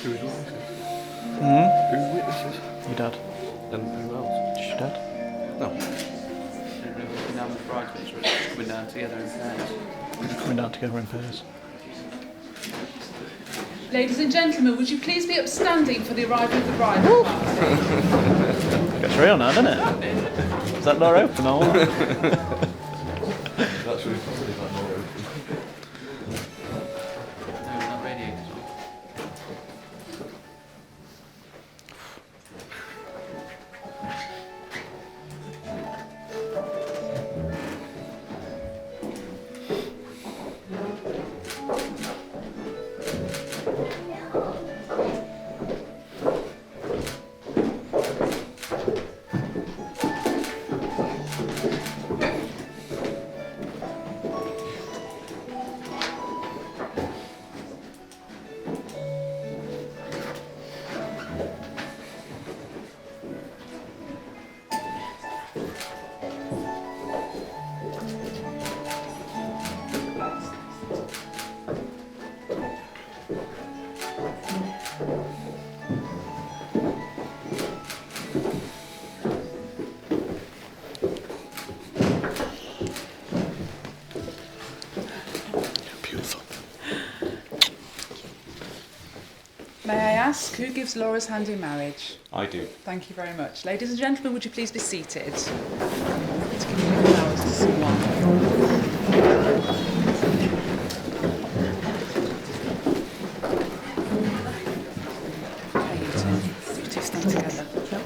Who's witnesses? Who's witnesses? Your dad. And who else? Just your dad. No. Now the bridesmaids were just coming down together in pairs. Coming down together in pairs. Ladies and gentlemen, would you please be upstanding for the arrival of the bride and party? Gets real now, doesn't it? Is that door open or what? That's really funny, that door open. No, not radiators on. Beautiful. May I ask, who gives Laura's hand in marriage? I do. Thank you very much. Ladies and gentlemen, would you please be seated? To give you flowers to someone. Okay, you two stand together. Right.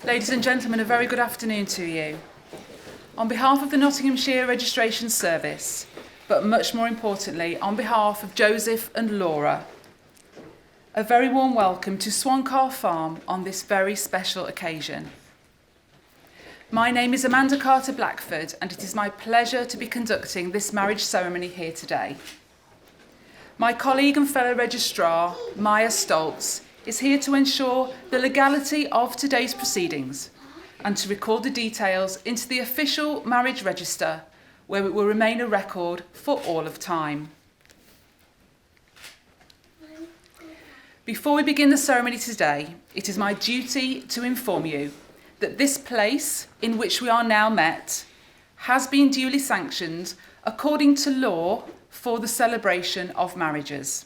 Ladies and gentlemen, a very good afternoon to you. On behalf of the Nottinghamshire Registration Service, but much more importantly, on behalf of Joseph and Laura, a very warm welcome to Swancar Farm on this very special occasion. My name is Amanda Carter Blackford, and it is my pleasure to be conducting this marriage ceremony here today. My colleague and fellow registrar, Maya Stoltz, is here to ensure the legality of today's proceedings and to record the details into the official marriage register, where it will remain a record for all of time. Before we begin the ceremony today, it is my duty to inform you that this place in which we are now met has been duly sanctioned according to law for the celebration of marriages.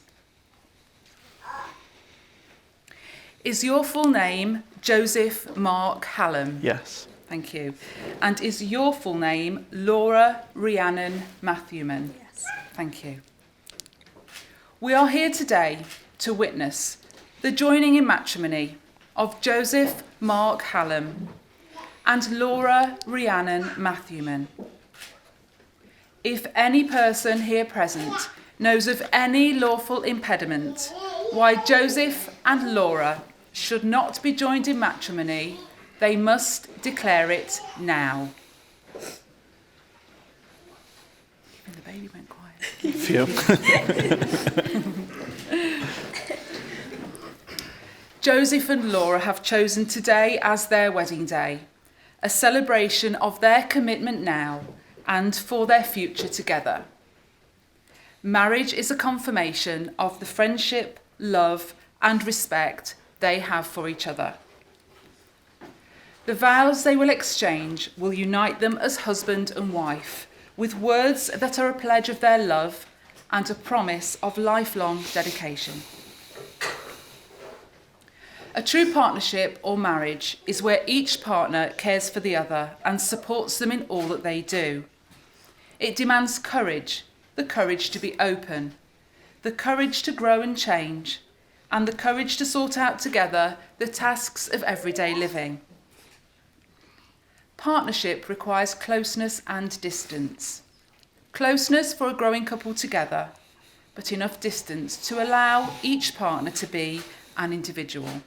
Is your full name Joseph Mark Hallam? Yes. Thank you. And is your full name Laura Rhiannon Matthewman? Yes. Thank you. We are here today to witness the joining in matrimony of Joseph Mark Hallam and Laura Rhiannon Matthewman. If any person here present knows of any lawful impediment why Joseph and Laura should not be joined in matrimony, they must declare it now. Even the baby went quiet. Phew. Joseph and Laura have chosen today as their wedding day, a celebration of their commitment now and for their future together. Marriage is a confirmation of the friendship, love, and respect they have for each other. The vows they will exchange will unite them as husband and wife, with words that are a pledge of their love and a promise of lifelong dedication. A true partnership or marriage is where each partner cares for the other and supports them in all that they do. It demands courage, the courage to be open, the courage to grow and change, and the courage to sort out together the tasks of everyday living. Partnership requires closeness and distance. Closeness for a growing couple together, but enough distance to allow each partner to be an individual.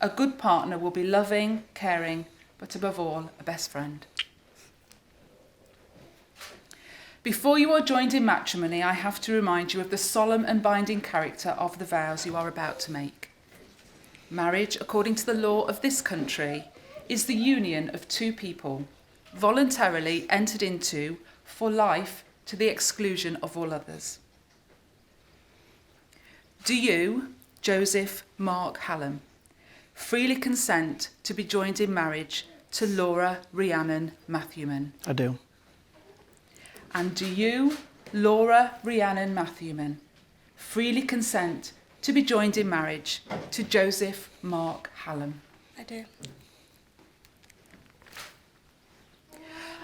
A good partner will be loving, caring, but above all, a best friend. Before you are joined in matrimony, I have to remind you of the solemn and binding character of the vows you are about to make. Marriage, according to the law of this country, is the union of two people, voluntarily entered into for life to the exclusion of all others. Do you, Joseph Mark Hallam, freely consent to be joined in marriage to Laura Rhiannon Matthewman? I do. And do you, Laura Rhiannon Matthewman, freely consent to be joined in marriage to Joseph Mark Hallam? I do.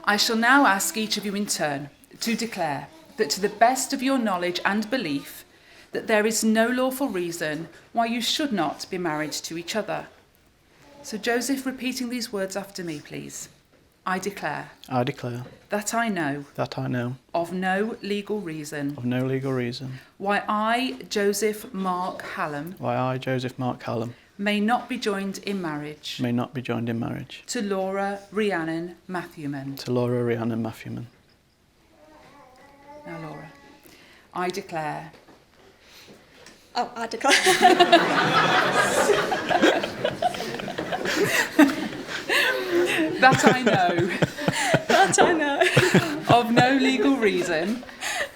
I shall now ask each of you in turn to declare that to the best of your knowledge and belief that there is no lawful reason why you should not be married to each other. So Joseph, repeating these words after me, please. I declare I declare that I know that I know of no legal reason of no legal reason why I, Joseph Mark Hallam, why I, Joseph Mark Hallam, may not be joined in marriage may not be joined in marriage to Laura Rhiannon Matthewman. to Laura Rhiannon Matthewman. Now, Laura, I declare Oh, I declare. that I know That I know of no legal reason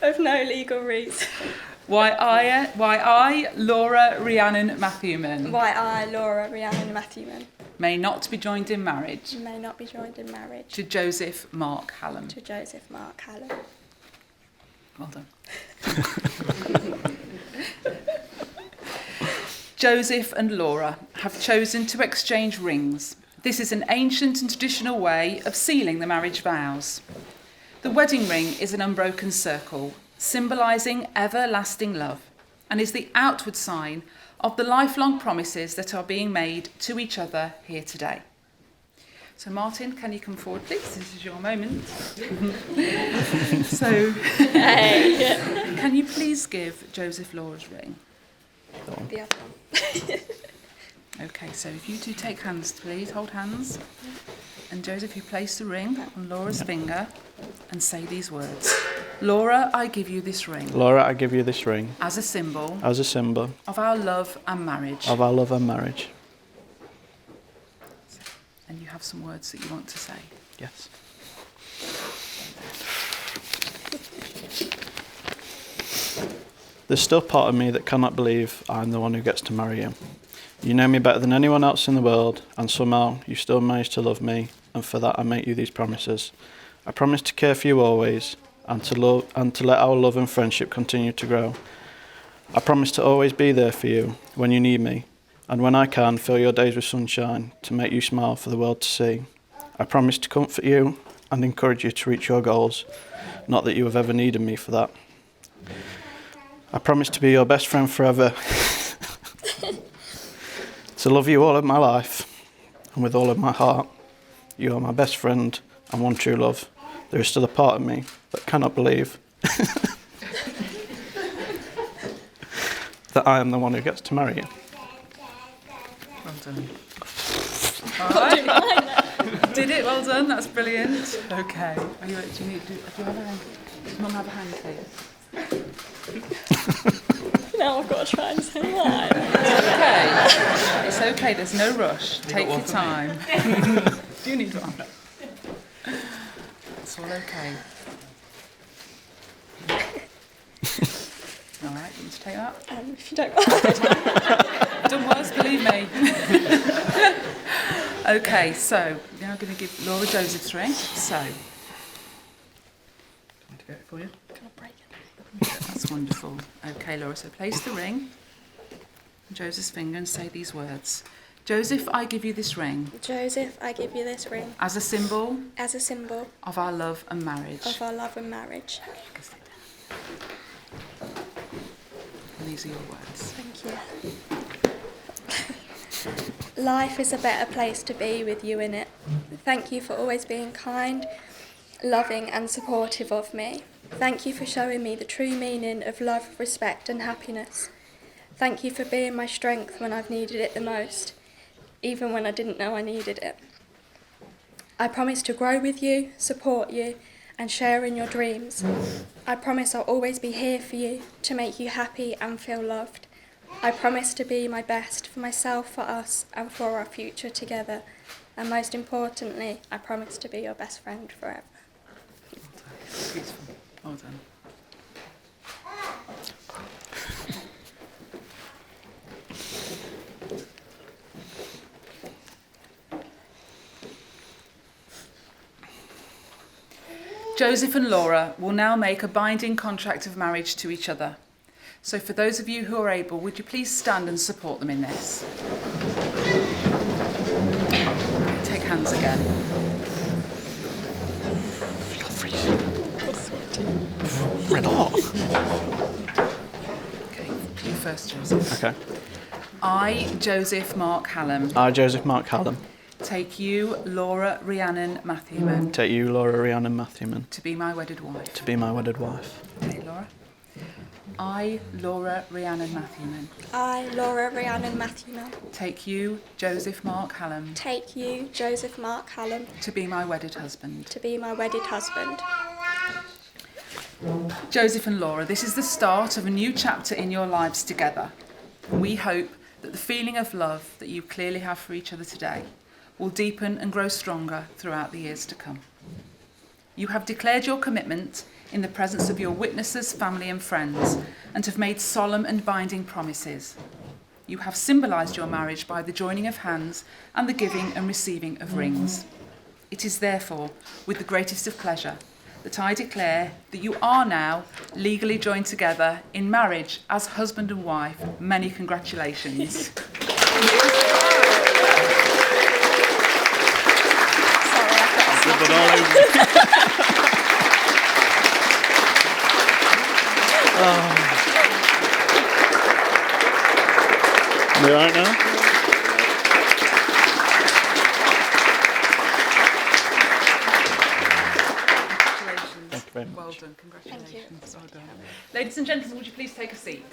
of no legal reason why I, Laura Rhiannon Matthewman, why I, Laura Rhiannon Matthewman, may not be joined in marriage may not be joined in marriage to Joseph Mark Hallam. to Joseph Mark Hallam. Well done. Joseph and Laura have chosen to exchange rings. This is an ancient and traditional way of sealing the marriage vows. The wedding ring is an unbroken circle, symbolising everlasting love, and is the outward sign of the lifelong promises that are being made to each other here today. So Martin, can you come forward, please? This is your moment. So, can you please give Joseph Laura's ring? The other one. Okay, so if you two take hands, please, hold hands. And Joseph, you place the ring on Laura's finger and say these words. Laura, I give you this ring Laura, I give you this ring as a symbol as a symbol of our love and marriage. of our love and marriage. And you have some words that you want to say. Yes. There's still part of me that cannot believe I'm the one who gets to marry you. You know me better than anyone else in the world, and somehow you still manage to love me, and for that I make you these promises. I promise to care for you always, and to let our love and friendship continue to grow. I promise to always be there for you when you need me, and when I can, fill your days with sunshine to make you smile for the world to see. I promise to comfort you and encourage you to reach your goals, not that you have ever needed me for that. I promise to be your best friend forever, to love you all of my life and with all of my heart. You are my best friend and one true love. There is still a part of me that cannot believe that I am the one who gets to marry you. Well done. All right. Did it? Well done. That's brilliant. Okay. Do you have a hand? Does Mum have a hand, please? Now I've got to try and say that. Okay. It's okay. There's no rush. Take your time. Do you need one? It's all okay. All right. You want to take that? If you don't mind. I've done worse, believe me. Okay, so now I'm going to give Laura Joseph's ring. So, want to get it for you? Can I break it? That's wonderful. Okay, Laura, so place the ring on Joseph's finger and say these words. Joseph, I give you this ring Joseph, I give you this ring as a symbol as a symbol of our love and marriage. of our love and marriage. And these are your words. Thank you. Life is a better place to be with you in it. Thank you for always being kind, loving and supportive of me. Thank you for showing me the true meaning of love, respect and happiness. Thank you for being my strength when I've needed it the most, even when I didn't know I needed it. I promise to grow with you, support you and share in your dreams. I promise I'll always be here for you, to make you happy and feel loved. I promise to be my best for myself, for us and for our future together. And most importantly, I promise to be your best friend forever. Beautiful. Well done. Joseph and Laura will now make a binding contract of marriage to each other. So for those of you who are able, would you please stand and support them in this? Take hands again. Red hot. Okay, you first, Joseph. Okay. I, Joseph Mark Hallam, I, Joseph Mark Hallam, take you, Laura Rhiannon Matthewman, take you, Laura Rhiannon Matthewman, to be my wedded wife. to be my wedded wife. Okay, Laura. I, Laura Rhiannon Matthewman, I, Laura Rhiannon Matthewman, take you, Joseph Mark Hallam, take you, Joseph Mark Hallam, to be my wedded husband. to be my wedded husband. Joseph and Laura, this is the start of a new chapter in your lives together. We hope that the feeling of love that you clearly have for each other today will deepen and grow stronger throughout the years to come. You have declared your commitment in the presence of your witnesses, family and friends, and have made solemn and binding promises. You have symbolised your marriage by the joining of hands and the giving and receiving of rings. It is therefore with the greatest of pleasure that I declare that you are now legally joined together in marriage as husband and wife. Many congratulations. You alright now? Congratulations. very much. Well done. Congratulations. Well done. Ladies and gentlemen, would you please take a seat?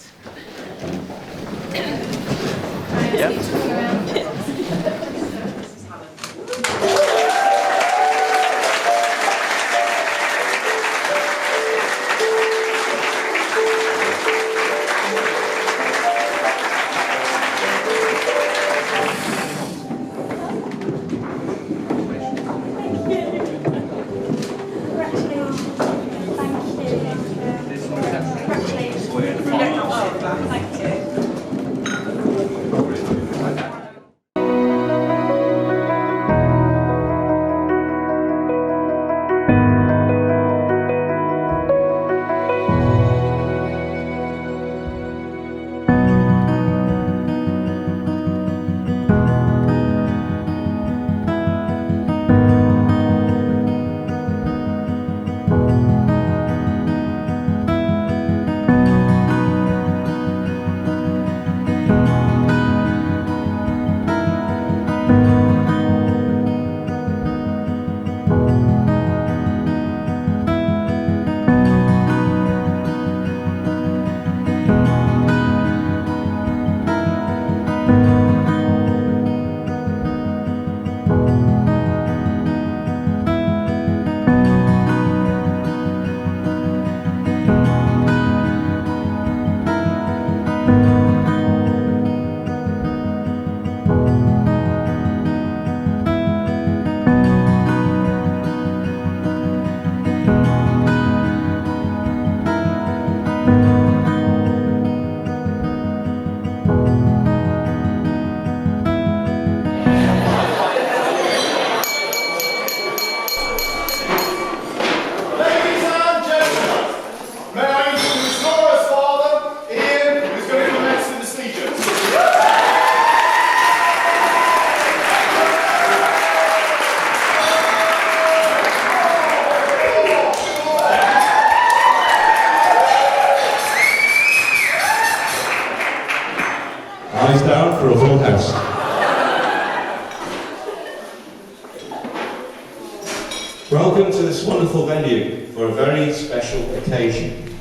Welcome to this wonderful venue for a very special occasion.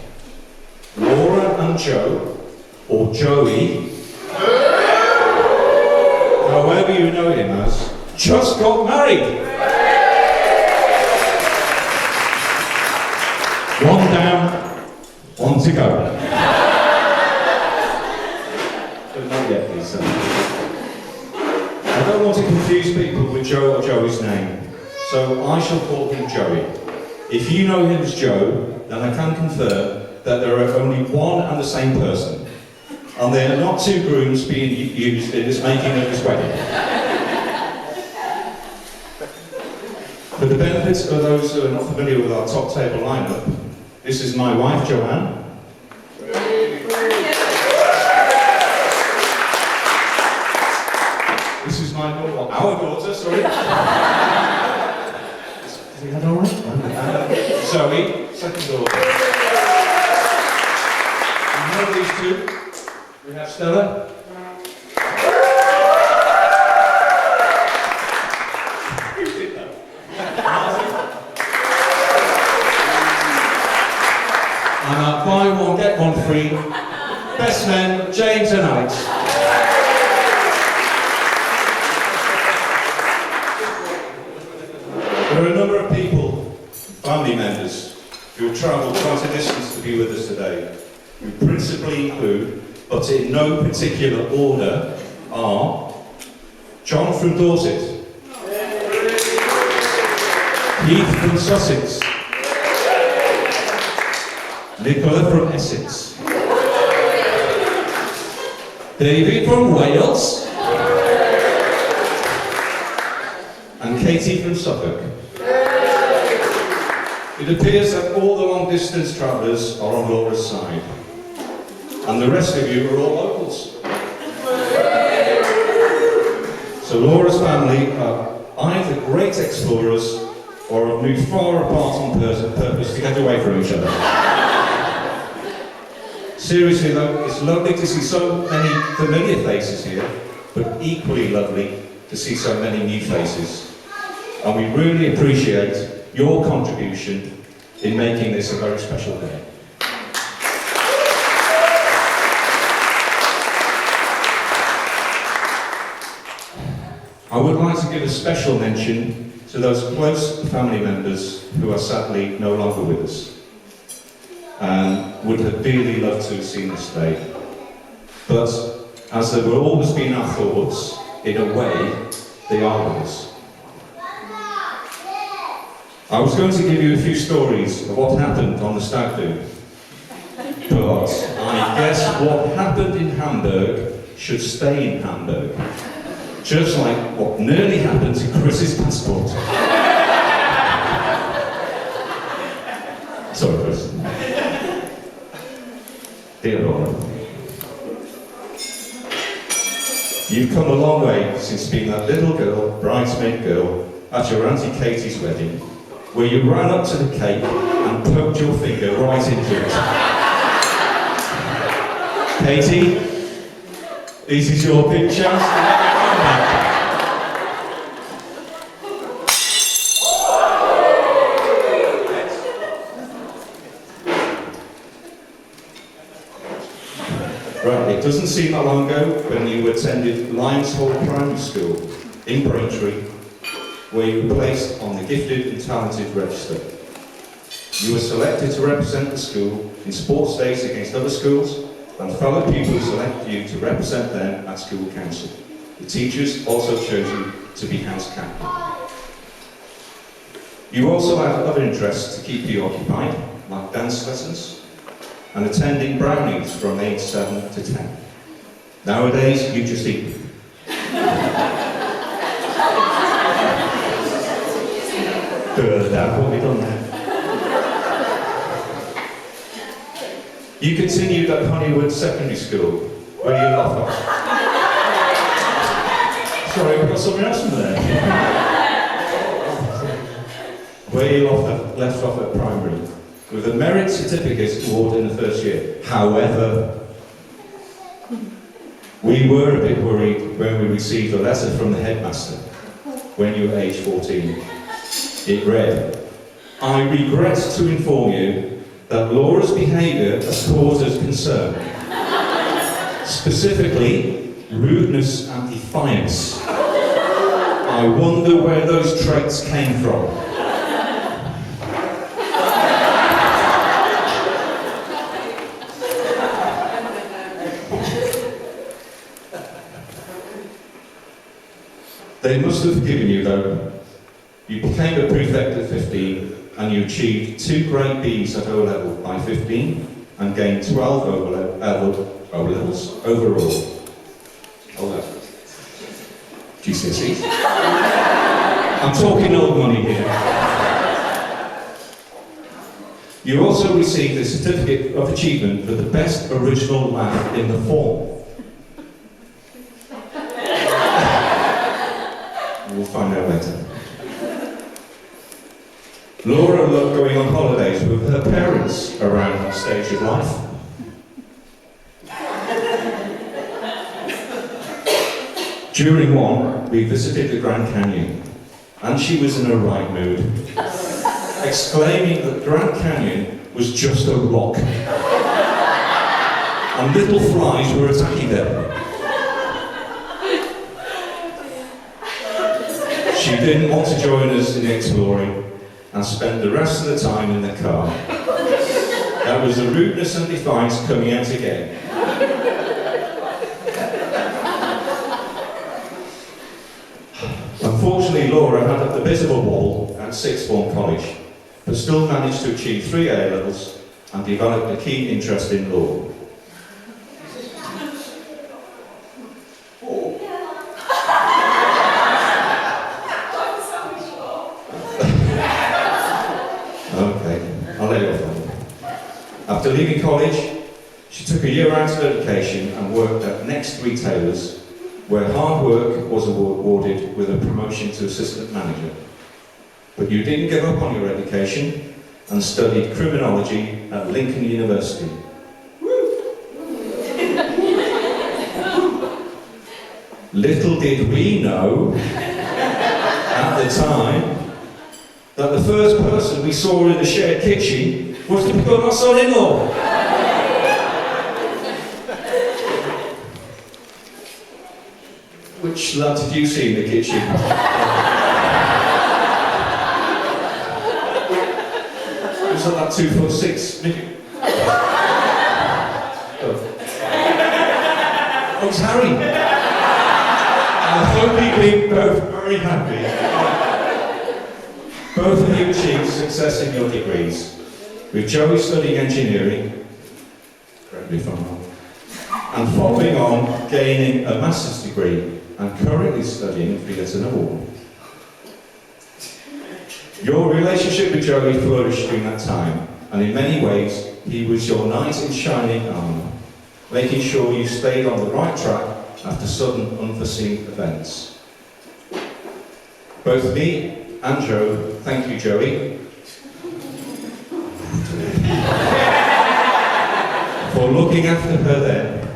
Laura and Joe, or Joey, however you know him as, just got married. One down, one to go. But not yet, please. I don't want to confuse people with Joe or Joey's name, so I shall call him Joey. If you know him as Joe, then I can confirm that there are only one and the same person, and they are not two grooms being used in this making of this wedding. For the benefit of those who are not familiar with our top table lineup, this is my wife, Joanne. This is my daughter, our daughter, sorry. Is he had all right? Zoe, second daughter. You know these two? We have Stella. Who did that? And buy one, get one free. Best men, James and Alex. There are a number of people, family members, who have travelled quite a distance to be with us today, who principally include, but in no particular order, are John from Dorset, Heath from Sussex, Nicola from Essex, David from Wales, and Katie from Suffolk. It appears that all the long-distance travellers are on Laura's side, and the rest of you are all locals. So Laura's family are either great explorers or have moved far apart on purpose to get away from each other. Seriously though, it's lovely to see so many familiar faces here, but equally lovely to see so many new faces. And we really appreciate your contribution in making this a very special day. I would like to give a special mention to those close family members who are sadly no longer with us and would have dearly loved to have seen this day. But as they will always be in our thoughts, in a way, they are with us. I was going to give you a few stories of what happened on the stag do, but I guess what happened in Hamburg should stay in Hamburg, just like what nearly happened to Chris's passport. Sorry, Chris. Dear Laura, you've come a long way since being that little girl, bridesmaid girl, at your Auntie Katie's wedding, where you ran up to the cake and poked your finger right into it. Katie, this is your big chance to have it come back. Right, it doesn't seem that long ago when you attended Lions Hall Primary School in Braintree, where you were placed on the Gifted and Talented Register. You were selected to represent the school in sports days against other schools, and fellow pupils selected you to represent them at school council. The teachers also chose you to be house captain. You also had other interests to keep you occupied, like dance lessons, and attending Brownies from age 7 to 10. Nowadays, you just eat. Dad, what have we done there? You continued at Honeywood Secondary School, where you left off. Sorry, we've got something else from there. Where you left off at primary, with a merit certificate award in the first year. However, we were a bit worried when we received a letter from the headmaster when you were age 14. It read, "I regret to inform you that Laura's behaviour has caused us concern. Specifically, rudeness and defiance. I wonder where those traits came from." They must have forgiven you though. You became a prefect at 15 and you achieved 2 grade Bs at O-level by 15 and gained 12 O-levels overall. O-levels. GCSEs. I'm talking old money here. You also received a certificate of achievement for the best original laugh in the form. We'll find out later. Laura loved going on holidays with her parents around that stage of life. During one, we visited the Grand Canyon, and she was in a right mood, exclaiming that Grand Canyon was just a rock, and little flies were attacking them. She didn't want to join us in exploring and spent the rest of the time in the car. That was the rudeness and defiance coming out again. Unfortunately, Laura had a bit of a wobble at sixth form college, but still managed to achieve 3 A-levels and developed a keen interest in law. After leaving college, she took a year out of education and worked at Next Retailers, where hard work was awarded with a promotion to assistant manager. But you didn't give up on your education and studied criminology at Lincoln University. Little did we know at the time that the first person we saw in the shared kitchen was to become our son-in-law. Which lad did you see in the kitchen? Was that 2'6" midget? Oh, it's Harry. I hope you've been both very happy. Both of you achieved success in your degrees, with Joey studying engineering, correct me if I'm wrong, and following on gaining a master's degree and currently studying for yet another one. Your relationship with Joey flourished during that time, and in many ways he was your knight in shining armour, making sure you stayed on the right track after sudden unforeseen events. Both me and Joe, thank you Joey, for looking after her then,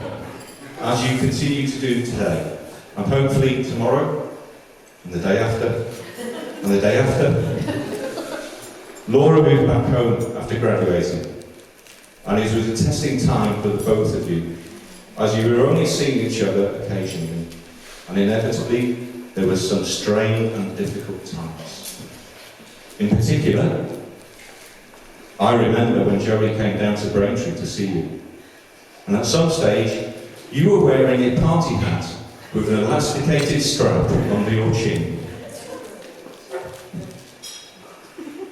as you continue to do today, and hopefully tomorrow, and the day after, and the day after. Laura moved back home after graduating, and it was a testing time for the both of you, as you were only seeing each other occasionally, and inevitably there was some strain and difficult times. In particular, I remember when Joey came down to Braintree to see you, and at some stage you were wearing a party hat with an elasticated strap under your chin.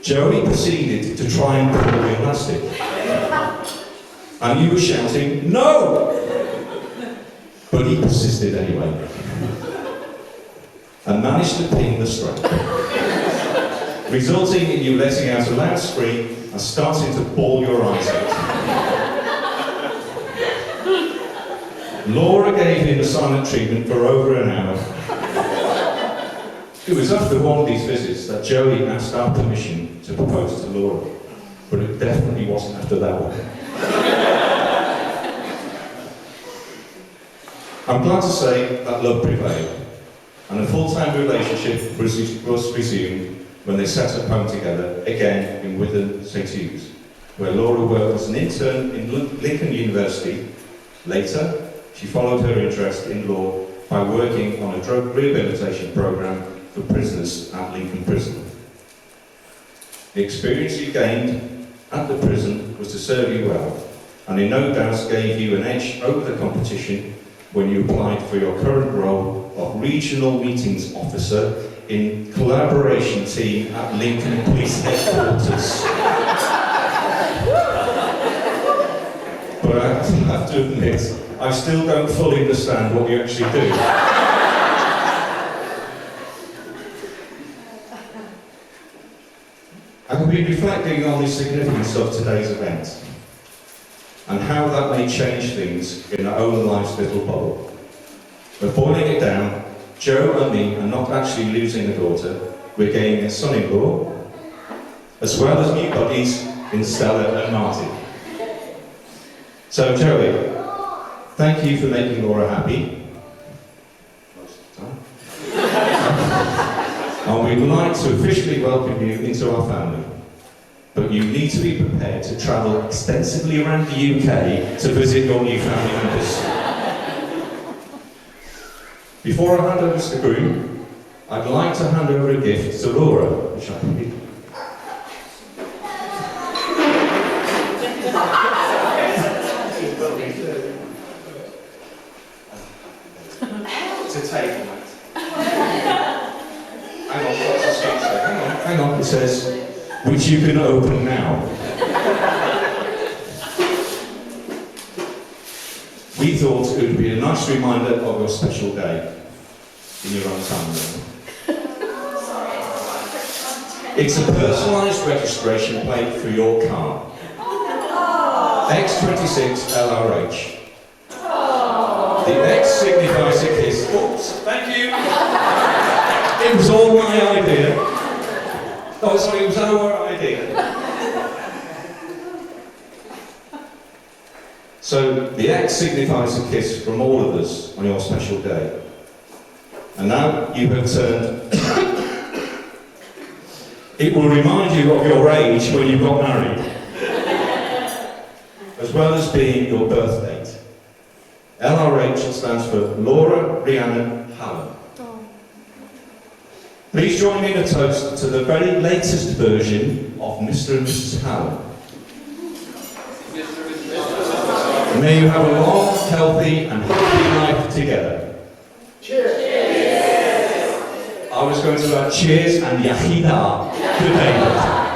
Joey proceeded to try and pull the elastic, and you were shouting, "No!" But he persisted anyway, and managed to pin the strap, resulting in you letting out a loud scream and starting to bawl your eyes out. Laura gave him the silent treatment for over an hour. It was after one of these visits that Joey asked our permission to propose to Laura, but it definitely wasn't after that one. I'm glad to say that love prevailed, and a full-time relationship was resumed when they set up home together, again in Witham, St Hughes, where Laura worked as an intern in Lincoln University. Later, she followed her interest in law by working on a drug rehabilitation programme for prisoners at Lincoln Prison. The experience you gained at the prison was to serve you well, and in no doubt gave you an edge over the competition when you applied for your current role of Regional Meetings Officer in Collaboration Team at Lincoln Police Headquarters. But I have to admit, I still don't fully understand what you actually do. I have been reflecting on the significance of today's event and how that may change things in our own life's little bubble. But boiling it down, Joe and me are not actually losing a daughter, we're gaining a son-in-law, as well as new buddies in Stella and Martin. So Joey, thank you for making Laura happy, most of the time. And we'd like to officially welcome you into our family. But you need to be prepared to travel extensively around the UK to visit your new family members. Before I hand over to the groom, I'd like to hand over a gift to Laura, which I can give. It's a table, mate. Hang on, what's the script say? Hang on, it says, which you can open now. We thought it would be a nice reminder of your special day in your own family. It's a personalised registration plate for your car. X26 LRH. The X signifies a kiss. Oops, thank you. It was all my idea. Oh, sorry, it was our idea. So, the X signifies a kiss from all of us on your special day. And now you have turned. It will remind you of your age when you got married, as well as being your birth date. LRH stands for Laura Rhiannon Hallam. Please join me in a toast to the very latest version of Mr. and Mrs. Hallam. May you have a long, healthy and happy life together. Cheers! I was going to add cheers and yahida to David.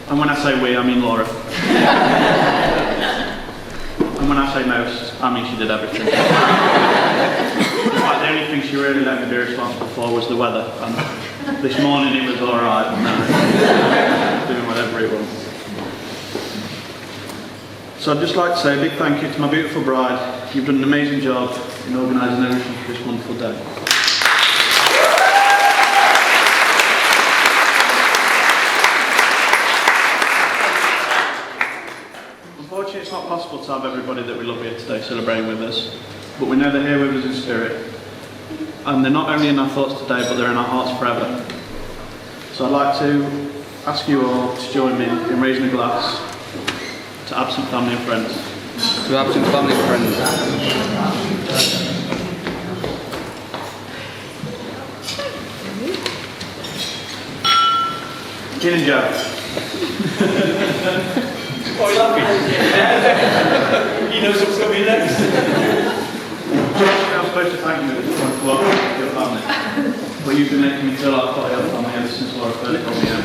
And when I say we, I mean Laura. And when I say most, I mean she did everything. In fact, the only thing she really let me be responsible for was the weather. And this morning it was alright, but now it's doing whatever it wants. So I'd just like to say a big thank you to my beautiful bride. You've done an amazing job in organising everything for this wonderful day. Unfortunately, it's not possible to have everybody that we love here today celebrating with us, but we know they're here with us in spirit. And they're not only in our thoughts today, but they're in our hearts forever. So I'd like to ask you all to join me in raising a glass to absent family and friends. To absent family and friends. Ian and Joe. Oh, you're laughing? He knows what's coming next. I'm supposed to thank you for your family, but you've been making me feel like part of your family ever since Laura first brought me in.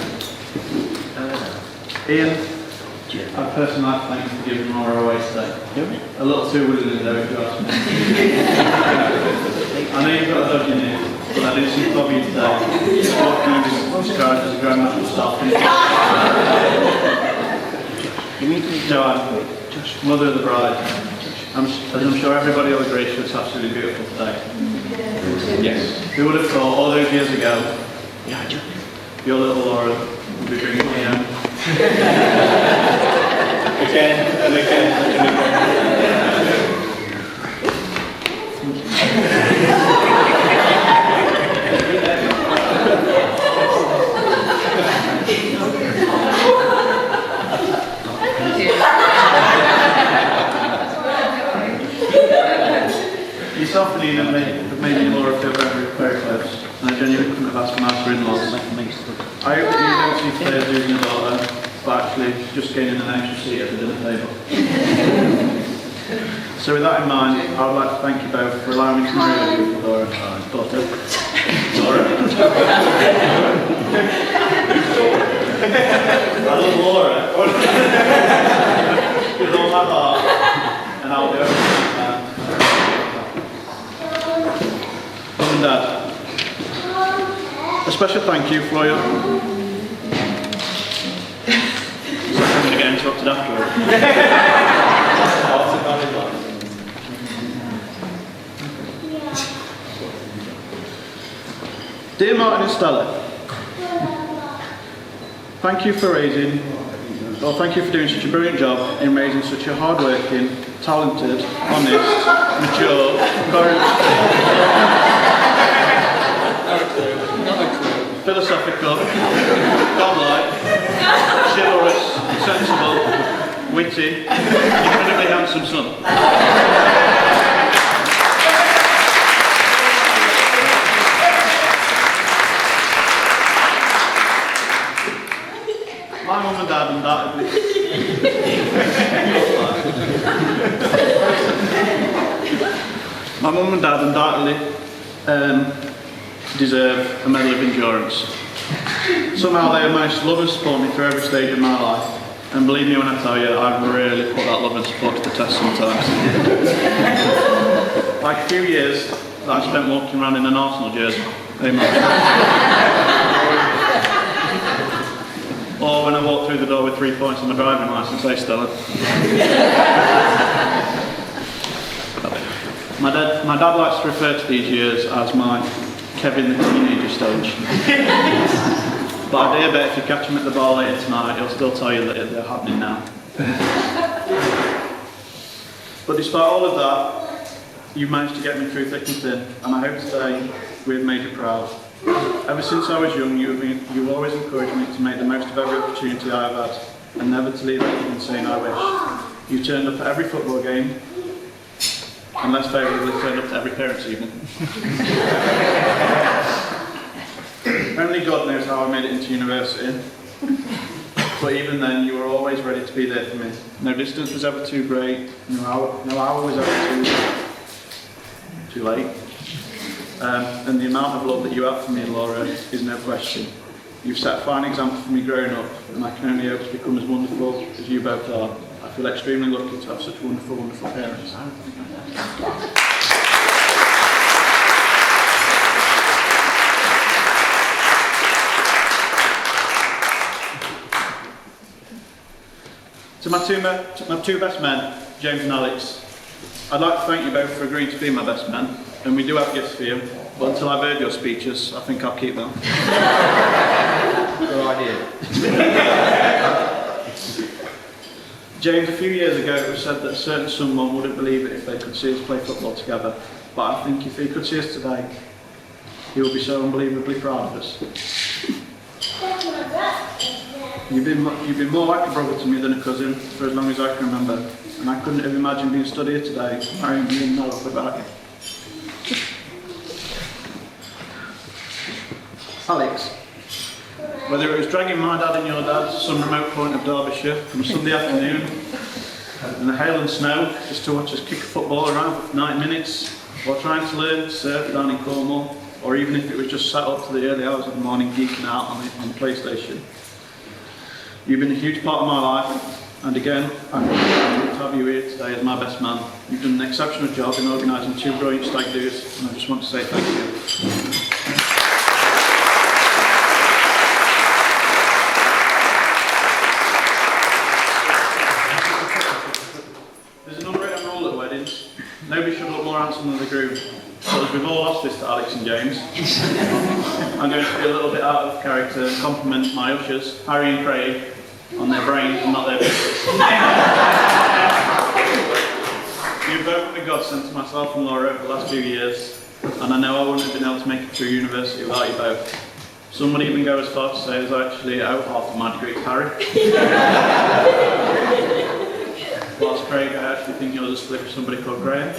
Ian, I'd personally like to thank you for giving Laura away today. A little too willingly though, if you ask me. I know you've got a dodgy knee, but I did see Bobby today. What can you describe as a grand national star? Joanne, mother of the bride, as I'm sure everybody will agree, she looks absolutely beautiful today. Yes. Who would have thought all those years ago, your little Laura would be bringing me home? Again and again and again. Yourself and Ian have made me and Laura feel very, very close, and I genuinely couldn't have asked for nicer in-laws. I hope that you don't see today as losing a daughter, but actually just gaining an extra seat at the dinner table. So with that in mind, I would like to thank you both for allowing me to marry you, Laura. Daughter. Laura. I love Laura. With all my heart, and I'll do everything I can. Mum and Dad, a special thank you for your... So I'm going to get interrupted afterwards. Dear Martin and Stella, thank you for thank you for doing such a brilliant job in raising such a hard-working, talented, honest, mature, philosophical, godlike, chivalrous, sensible, witty, incredibly handsome son. My mum and dad undoubtedly deserve a medal of endurance. Somehow they have managed to love and support me through every stage of my life, and believe me when I tell you, I've really put that love and support to the test sometimes. Like a few years that I spent walking around in an Arsenal jersey. Or when I walked through the door with 3 points on my driving licence, hey Stella. My dad likes to refer to these years as my Kevin the teenager stage. But I dare bet if you catch him at the bar later tonight, he'll still tell you that they're happening now. But despite all of that, you've managed to get me through thick and thin, and I hope today we've made you proud. Ever since I was young, you've always encouraged me to make the most of every opportunity I have had, and never to leave anything saying I wish. You turned up at every football game, and less favourably turned up to every parents' evening. Only God knows how I made it into university, but even then you were always ready to be there for me. No distance was ever too great, no hour was ever too late. And the amount of love that you have for me, Laura, is no question. You've set a fine example for me growing up, and I can only hope to become as wonderful as you both are. I feel extremely lucky to have such wonderful, wonderful parents. To my two best men, James and Alex, I'd like to thank you both for agreeing to be my best men, and we do have gifts for you, but until I've heard your speeches, I think I'll keep them. Good idea. James, a few years ago it was said that a certain someone wouldn't believe it if they could see us play football together, but I think if he could see us today, he would be so unbelievably proud of us. You've been more like a brother to me than a cousin for as long as I can remember, and I couldn't have imagined being stood here today, marrying you and not about you. Alex, whether it was dragging my dad and your dad to some remote point of Derbyshire from Sunday afternoon in the hail and snow just to watch us kick a football around for 90 minutes, or trying to learn to surf down in Cornwall, or even if it was just sat up to the early hours of the morning geeking out on the PlayStation. You've been a huge part of my life, and again, I'm happy to have you here today as my best man. You've done an exceptional job in organising 2 brilliant stag do's, and I just want to say thank you. There's an unwritten rule at weddings. Nobody should look more handsome than the groom. But as we've all lost this to Alex and James, I'm going to be a little bit out of character and compliment my ushers, Harry and Craig, on their brains and not their business. You've both been a godsend to myself and Laura over the last few years, and I know I wouldn't have been able to make it through university without you both. Some would even go as far to say as I actually owe half of my degree to Harry. Whilst Craig, I actually think yours is split with somebody called Graham.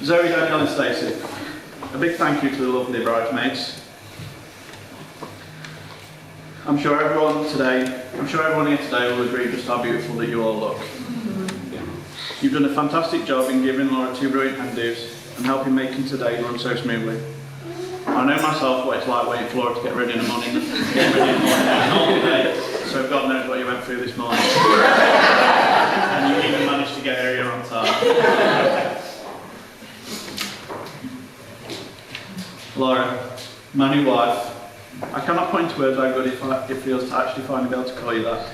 Zoe, Danielle and Stacey, a big thank you to the lovely bridesmaids. I'm sure everyone here today will agree just how beautiful that you all look. You've done a fantastic job in giving Laura 2 brilliant hand-do's and helping making today run so smoothly. I know myself what it's like waiting for Laura to get ready in the morning, all day, so God knows what you went through this morning. And you even managed to get her here on time. Laura, my new wife, I cannot point to words how good it feels to actually finally be able to call you that.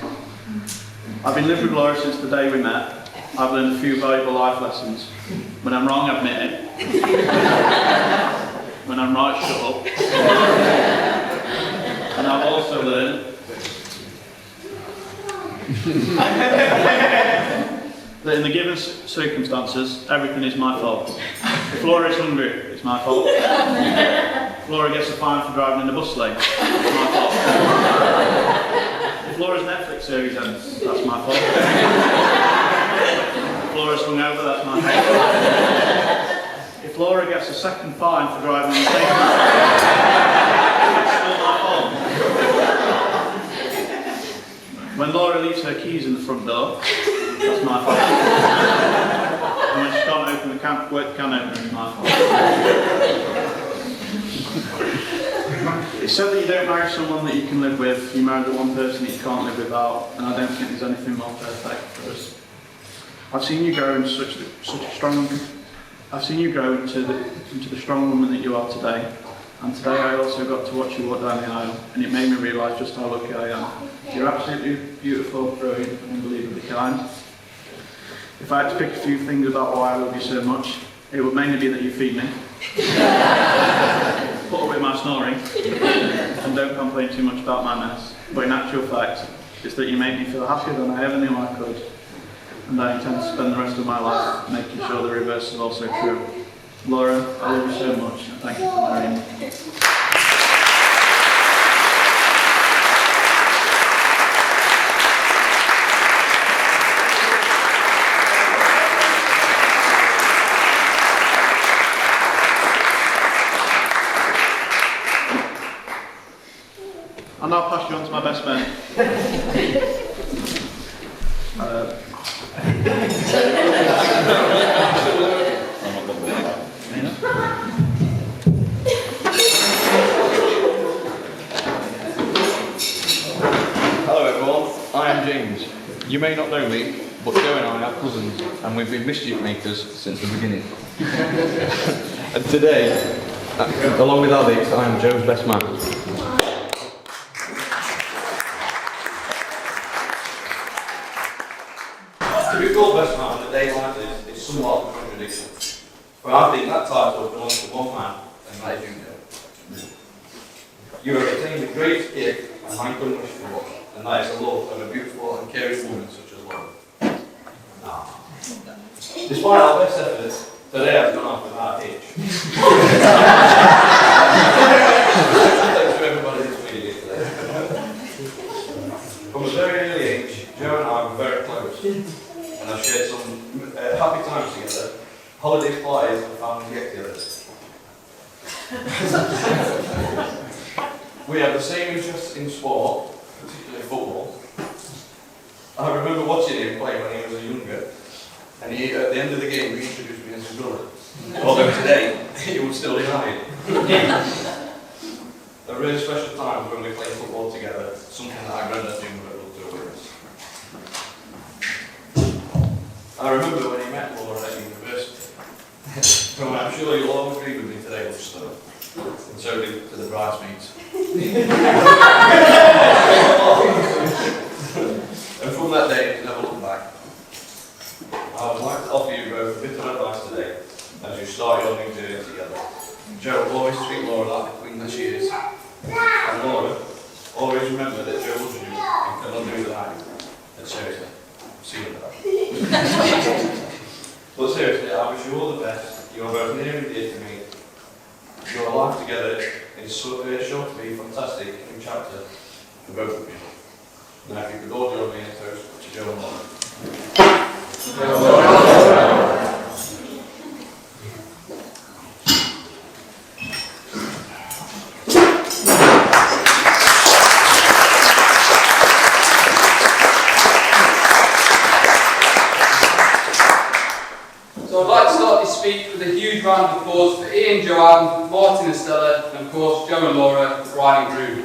I've been living with Laura since the day we met. I've learned a few valuable life lessons. When I'm wrong, admit it. When I'm right, shut up. And I've also learned that in the given circumstances, everything is my fault. If Laura is hungry, it's my fault. If Laura gets a fine for driving in a bus lane, it's my fault. If Laura's Netflix series ends, that's my fault. If Laura's hungover, that's my fault. If Laura gets a second fine for driving in the same car, it's still my fault. When Laura leaves her keys in the front door, that's my fault. And when she can't open the can opener, it's my fault. It's said that you don't marry someone that you can live with, you marry the one person that you can't live without, and I don't think there's anything more perfect for us. I've seen you grow into such a strong. I've seen you grow into the strong woman that you are today, and today I also got to watch you walk down the aisle, and it made me realise just how lucky I am. You're absolutely beautiful, brilliant, and unbelievably kind. If I had to pick a few things about why I love you so much, it would mainly be that you feed me, put up with my snoring, and don't complain too much about my mess. But in actual fact, it's that you make me feel happier than I ever knew I could. And I intend to spend the rest of my life making sure the reverse is also true. Laura, I love you so much, and thank you for marrying me. I'll now pass you on to my best man. You may not know me, but Joe and I are cousins, and we've been mischief makers since the beginning. And today, along with Alex, I am Joe's best man. To be called best man on a day like this is somewhat of a contradiction, but I think that title belongs to one man, and that is you, Joe. You have attained a great gift, and I couldn't wish for more, and that is the love of a beautiful and caring woman such as Laura. Despite our best efforts, today I've gone off without a hitch. Thanks to everybody that's been here today. From a very early age, Joe and I were very close, and I've shared some happy times together, holidays, parties, and family get-togethers. We have the same interests in sport, particularly football. I remember watching him play when he was younger, and at the end of the game he introduced me as his brother. Although today he would still deny it. A really special time when we played football together, something that our granddad Jim would have loved to have witnessed. I remember when he met Laura at university, and I'm sure you'll all agree with me today, Luster, and so do to the bridesmaids. And from that day, it's never looked back. I would like to offer you both a bit of advice today as you start your new journey together. Joe will always treat Laura like the queen that she is. And Laura, always remember that Joe loves you and cannot do without you. And seriously, see you later. But seriously, I wish you all the best. You are both near and dear to me. Your life together is sure to be a fantastic new chapter for both of you. Now, if you could all join me in a toast to Joe and Laura. So I'd like to start this speech with a huge round of applause for Ian, Joanne, Martin and Stella, and of course Joe and Laura, the bride and groom.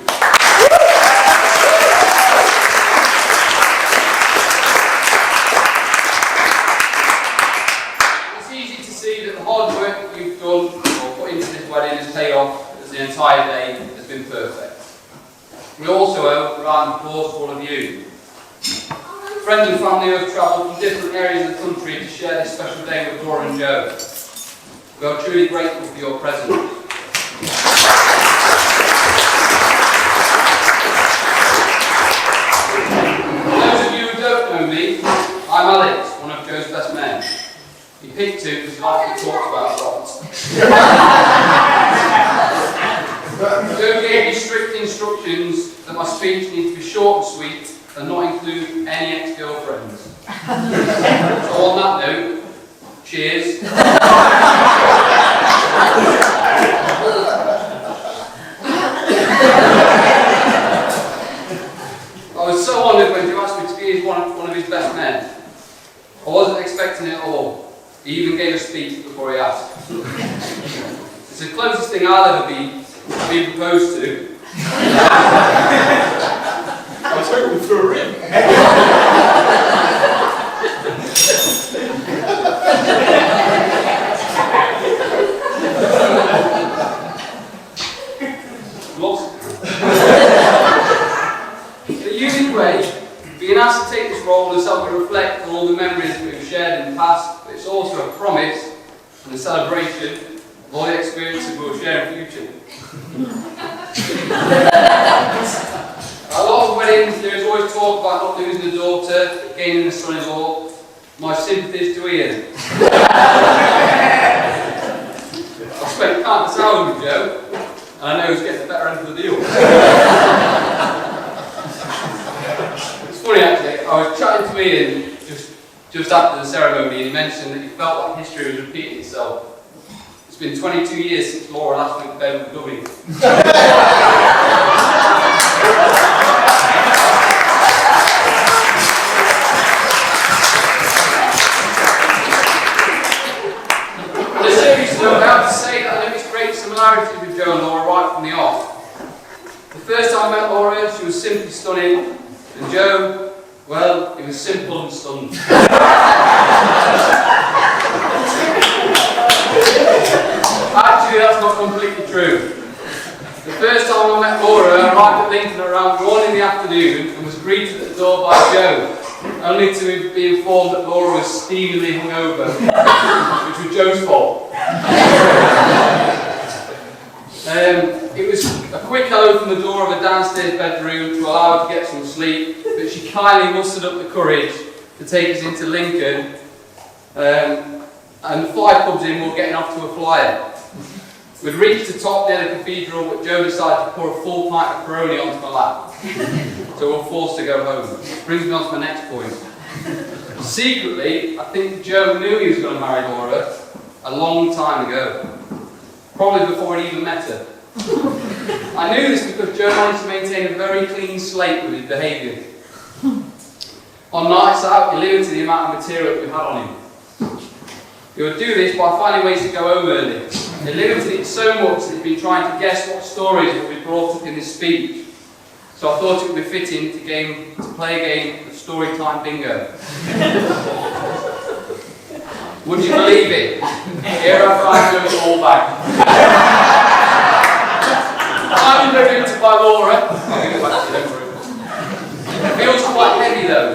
It's easy to see that the hard work that you've done or put into this wedding has paid off, as the entire day has been perfect. We also owe a round of applause to all of you. Friends and family who have travelled from different areas of the country to share this special day with Laura and Joe. We are truly grateful for your presence. For those of you who don't know me, I'm Alex, one of Joe's best men. He picked two because he likes to talk about dogs. Joe gave me strict instructions that my speech needs to be short and sweet and not include any ex-girlfriends. So on that note, cheers. I was so honoured when Joe asked me to be one of his best men. I wasn't expecting it at all. He even gave a speech before he asked. It's the closest thing I'll ever be being proposed to. I was hoping for a ring. Lost. In a unique way, being asked to take this role has helped me reflect on all the memories that we've shared in the past, but it's also a promise and a celebration of all the experiences we'll share in the future. A lot of weddings, there is always talk about not losing a daughter, gaining a son-in-law. My sympathies to Ian. I've spent countless hours with Joe, and I know he's getting the better end of the deal. It's funny actually, I was chatting to Ian just after the ceremony, and he mentioned that he felt like history was repeating itself. It's been 22 years since Laura last went to bed with Gubby. So I have to say that I noticed great similarities with Joe and Laura right from the off. The first time I met Laura, she was simply stunning, and Joe, Well, it was simple and stunned. Actually, that's not completely true. The first time I met Laura, I arrived at Lincoln around 1 in the afternoon and was greeted at the door by Joe, only to be informed that Laura was steamingly hungover, which was Joe's fault. It was a quick hello from the door of a downstairs bedroom to allow her to get some sleep, but she kindly mustered up the courage to take us into Lincoln, and the 5 pubs in we were getting off to a flyer. We'd reached the top near the cathedral, but Joe decided to pour a full pint of Peroni onto my lap, so we were forced to go home. Which brings me on to my next point. Secretly, I think Joe knew he was going to marry Laura a long time ago, probably before he even met her. I knew this because Joe managed to maintain a very clean slate with his behaviour. On nights out, he limited the amount of material that we had on him. He would do this by finding ways to go home early. He limited it so much that he'd been trying to guess what stories would be brought up in his speech. So I thought it would be fitting to play a game of story time bingo. Would you believe it? Here I find Joe's all back. I'm introduced by Laura. I'll give it back to you, don't worry. It feels quite heavy though.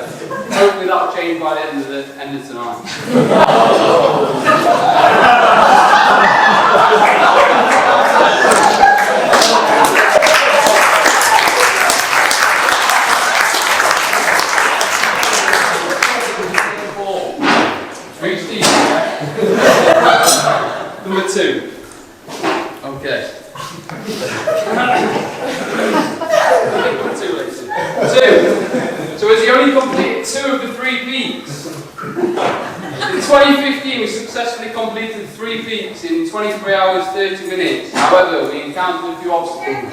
Hopefully that'll change by the end of tonight. Number 2. Okay. Number 2, ladies. 2. So as he only completed 2 of the 3 peaks. In 2015 we successfully completed 3 peaks in 23 hours 30 minutes. However, we encountered a few obstacles.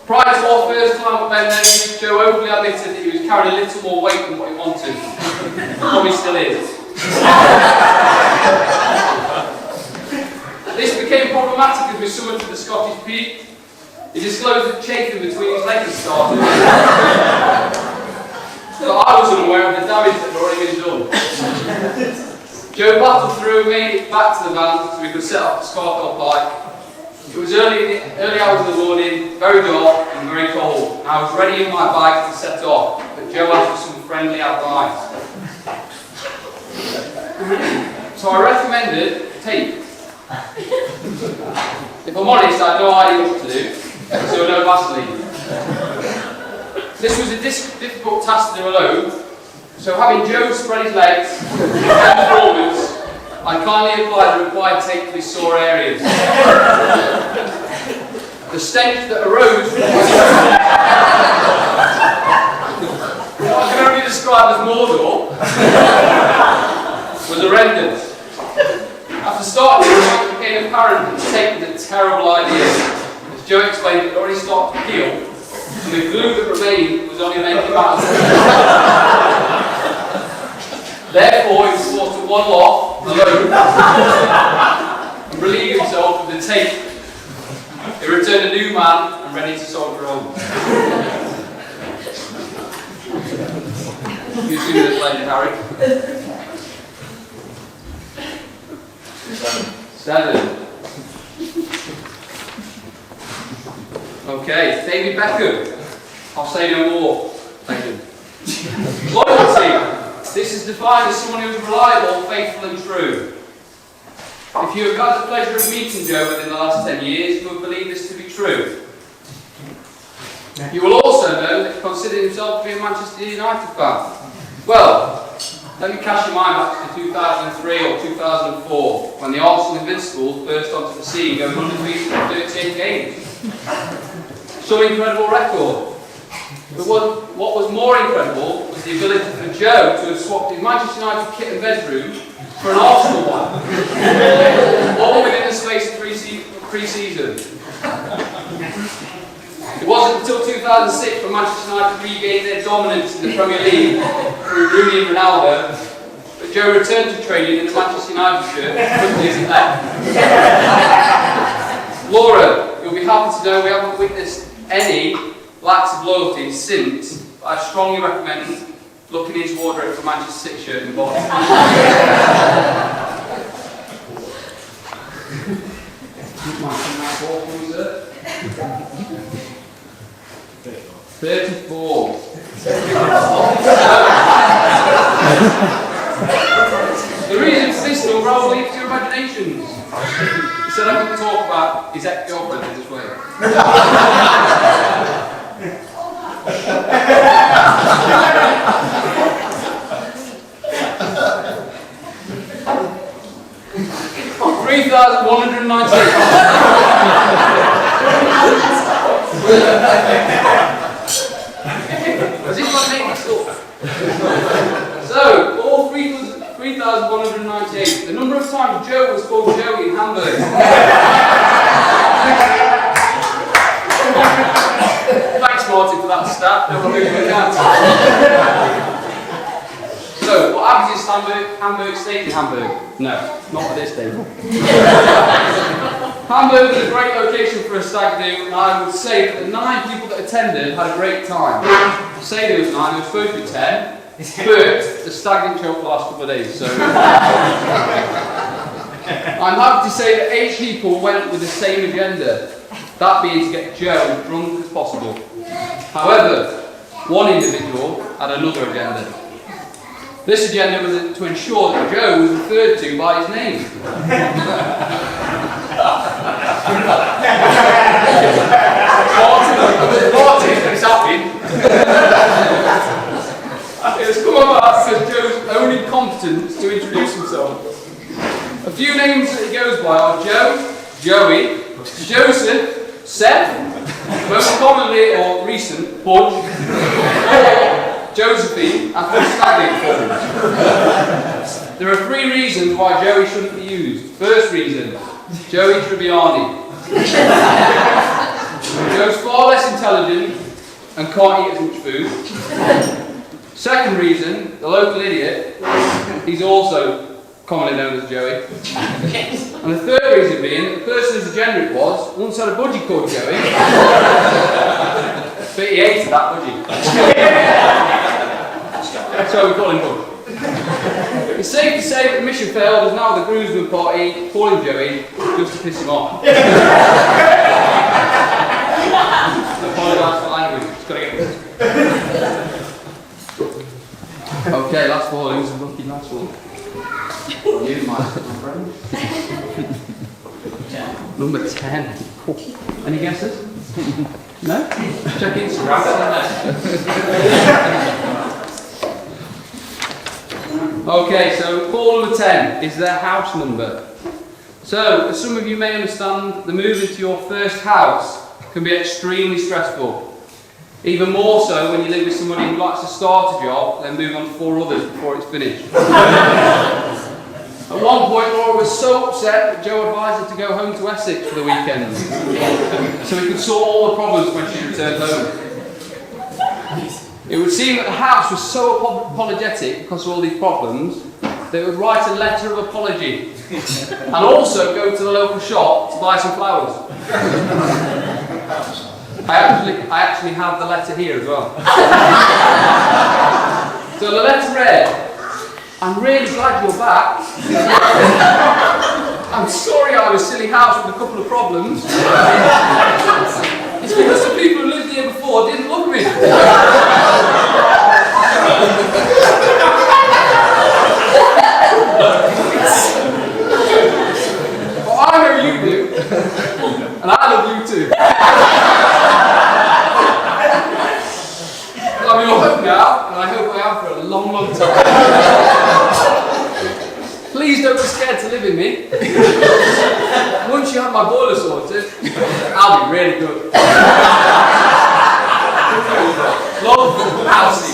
Prior to our first time at Ben Nevis, Joe openly admitted that he was carrying a little more weight than what he wanted. Probably still is. This became problematic as we summoned to the Scottish Peak. He disclosed that chafing between his legs had started. But I was unaware of the damage that had already been done. Joe battled through and made it back to the van so we could set up the Scarfell Pike. It was early hours of the morning, very dark and very cold, and I was ready in my bike to set off, but Joe asked for some friendly advice. So I recommended tape. If I'm honest, I had no idea what to do, so no Vaseline. This was a difficult task to do alone, so having Joe spread his legs and forwards, I kindly applied the required tape to his sore areas. The stench that arose from what I can only describe as Mordor was horrendous. After starting, it became apparent that the tape was a terrible idea. As Joe explained, it had already started to peel, and the glue that remained was only making matters worse. Therefore, he was forced to waddle off alone and relieve himself with the tape. He returned a new man and ready to soldier on. You see this later, Harry. 7. Okay, David Beckham. I'll say no more. Thank you. Loyalty. This is defined as someone who is reliable, faithful and true. If you have had the pleasure of meeting Joe within the last 10 years, you will believe this to be true. You will also know that he considered himself to be a Manchester United fan. Well, let me cast your mind back to 2003 or 2004, when the Arsenal Invincibles burst onto the scene going undefeated in 38 games. Some incredible record. But what was more incredible was the ability for Joe to have swapped his Manchester United kit and bedroom for an Arsenal one. All within the space of pre-season. It wasn't until 2006 when Manchester United regained their dominance in the Premier League through Rooney and Ronaldo that Joe returned to training in the Manchester United shirt quickly as he left. Laura, you'll be happy to know we haven't witnessed any lacks of loyalty since I strongly recommend looking into wardrobe for Manchester City shirt in the bottom. 34. The reason for this number, I'll leave to your imaginations. He said I couldn't talk about his ex-girlfriend in this way. 3,198. As if I make this up. So, all 3,198. The number of times Joe was called Joey in Hamburg. Thanks, Martin, for that stat. Don't want to move it down. So, what happens is Hamburg stays in Hamburg? No, not at this table. Hamburg is a great location for a stag do, and I would say that the 9 people that attended had a great time. I say there was 9, there was supposed to be 10, but the stag didn't show up the last couple of days, so... I'm happy to say that 8 people went with the same agenda, that being to get Joe as drunk as possible. However, one individual had another agenda. This agenda was to ensure that Joe was referred to by his name. Martin is happy. It has come about because Joe's only competence to introduce himself. A few names that he goes by are Joe, Joey, Joseph, Seth, most commonly or recent, Budge, Josephine, and for stagging forms. There are 3 reasons why Joey shouldn't be used. First reason, Joey Tribbiani. Joe's far less intelligent and can't eat as much food. Second reason, the local idiot, he's also commonly known as Joey. And the third reason being, that the person whose agenda it was once had a budgie called Joey, but he hated that budgie. So we call him Budge. It's safe to say that the mission failed as now the groomsmen party calling Joey just to piss him off. Apologise for language, just got to get this. Okay, last 4, who's the lucky last one? You, my friend. Number 10. Any guesses? No? Check Instagram. Okay, so call number 10 is their house number. So, as some of you may understand, the move into your first house can be extremely stressful. Even more so when you live with somebody who likes to start a job, then move on to 4 others before it's finished. At one point, Laura was so upset that Joe advised her to go home to Essex for the weekend, so he could sort all the problems when she returned home. It would seem that the house was so apologetic because of all these problems, they would write a letter of apology and also go to the local shop to buy some flowers. I actually have the letter here as well. So the letter read, "I'm really glad you're back. I'm sorry I was a silly house with a couple of problems. It's because the people who lived here before didn't love me." Well, I know you do, and I love you too. I'm your home now, and I hope I am for a long, long time. Please don't be scared to live in me. Once you have my boiler sorted, I'll be really good. Love, Alcy.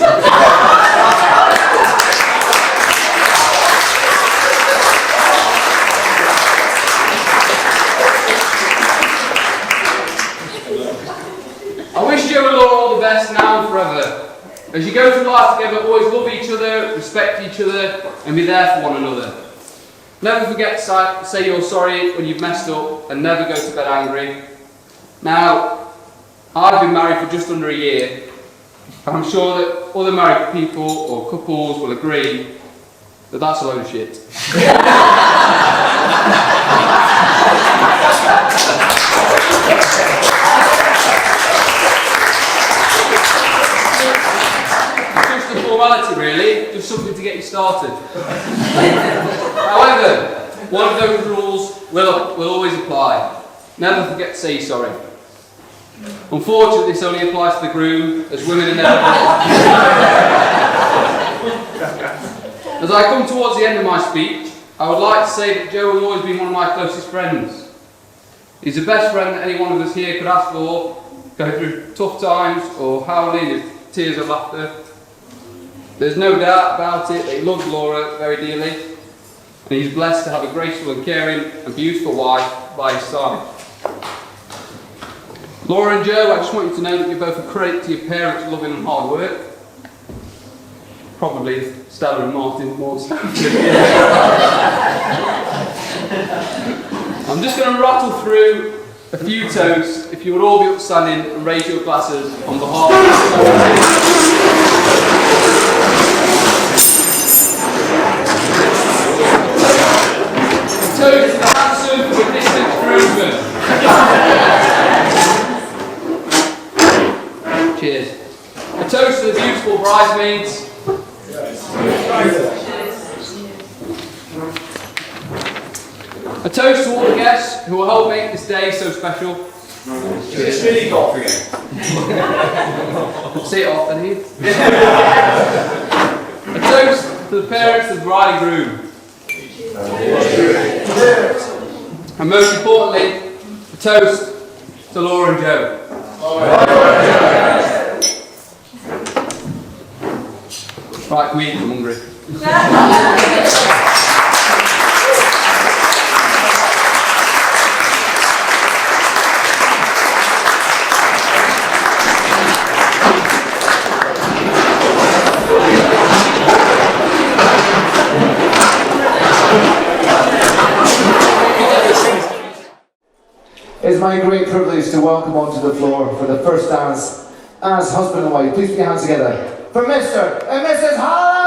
I wish Joe and Laura all the best now and forever. As you go through life together, always love each other, respect each other, and be there for one another. Never forget to say you're sorry when you've messed up, and never go to bed angry. Now, I've been married for just under a year. I'm sure that other married people or couples will agree that that's a load of shit. It's just a formality really, just something to get you started. However, one of those rules will always apply. Never forget to say sorry. Unfortunately, this only applies to the groom, as women are never. As I come towards the end of my speech, I would like to say that Joe has always been one of my closest friends. He's the best friend that any one of us here could ask for, go through tough times or howling with tears of laughter. There's no doubt about it that he loves Laura very dearly, and he's blessed to have a graceful and caring and beautiful wife by his side. Laura and Joe, I just want you to know that you're both a credit to your parents' loving and hard work. Probably Stella and Martin more so. I'm just going to rattle through a few toasts. If you would all be upstanding and raise your glasses on behalf of the toast to the handsome but distant groomsmen. Cheers. A toast to the beautiful bridesmaids. A toast to all the guests who will help make this day so special. It's really got for you. Say it off, then, Heath. A toast to the parents of the bride and groom. And most importantly, a toast to Laura and Joe. Right, we eat, I'm hungry. It's my great privilege to welcome onto the floor for the first dance as husband and wife. Please put your hands together for Mr. and Mrs. Hollow!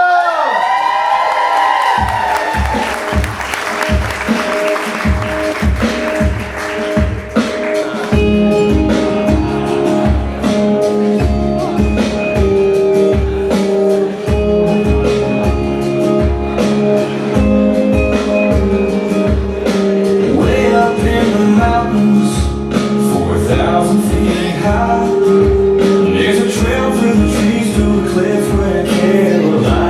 Way up in the mountains, 4,000 feet high, there's a trail through the trees to a cliff where Caroline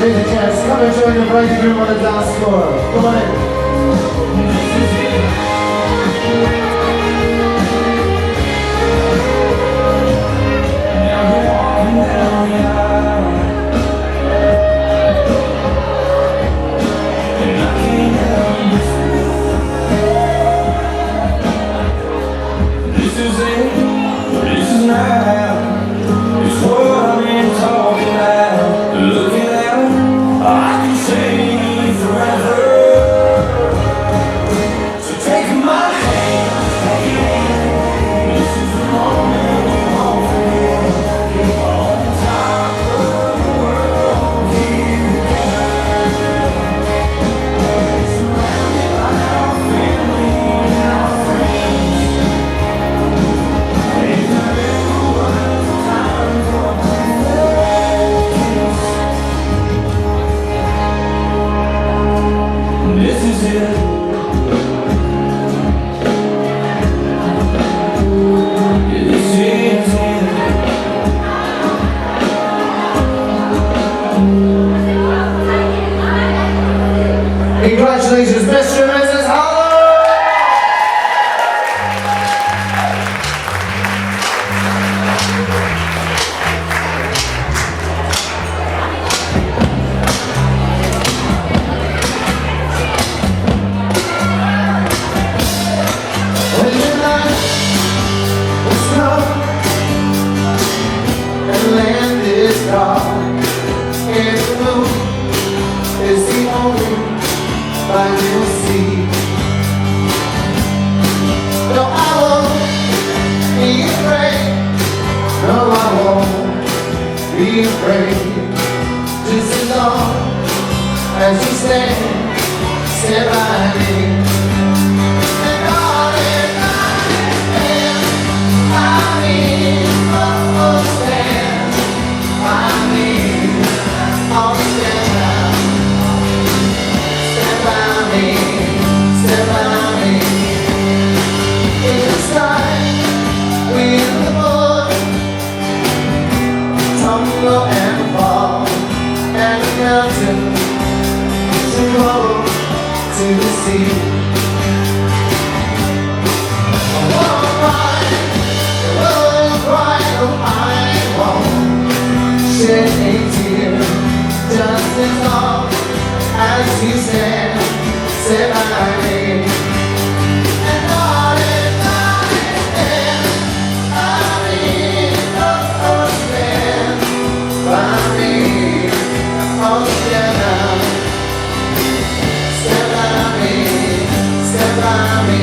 Ladies and gents, come and join the bride and groom on the dance floor. Come on in. Congratulations, Mr. and Mrs. Hollow! When the night is come and land is dark and the moon is the only light you'll see. No, I won't be afraid. No, I won't be afraid. Just as long as you stand by me. And darling, stand by me. Oh, stand by me. Oh, stand by me. Stand by me. In the sky, we in the mud, tumble and fall, and the mountain to go to the sea. I won't cry, no, I won't shed a tear, just as long as you stand by me. And darling, stand by me. Oh, stand by me. Oh, stand by me. Stand by me.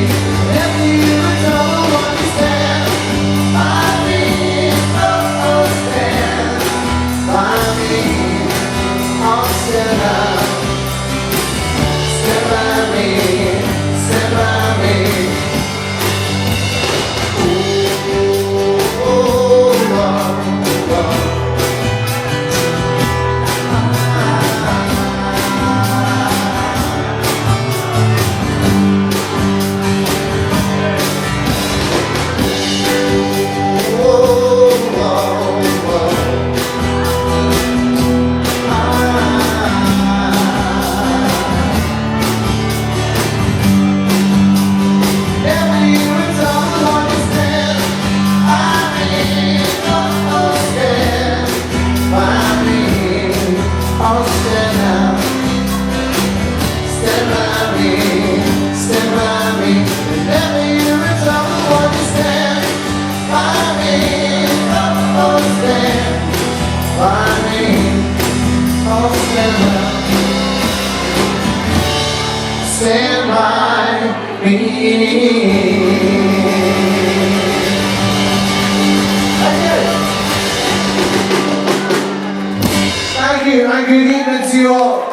If you don't understand by me. Oh, stand by me. Oh, stand by me. Stand by me. Ooh, oh, oh, oh. Stand by me. Thank you. Good evening to you all.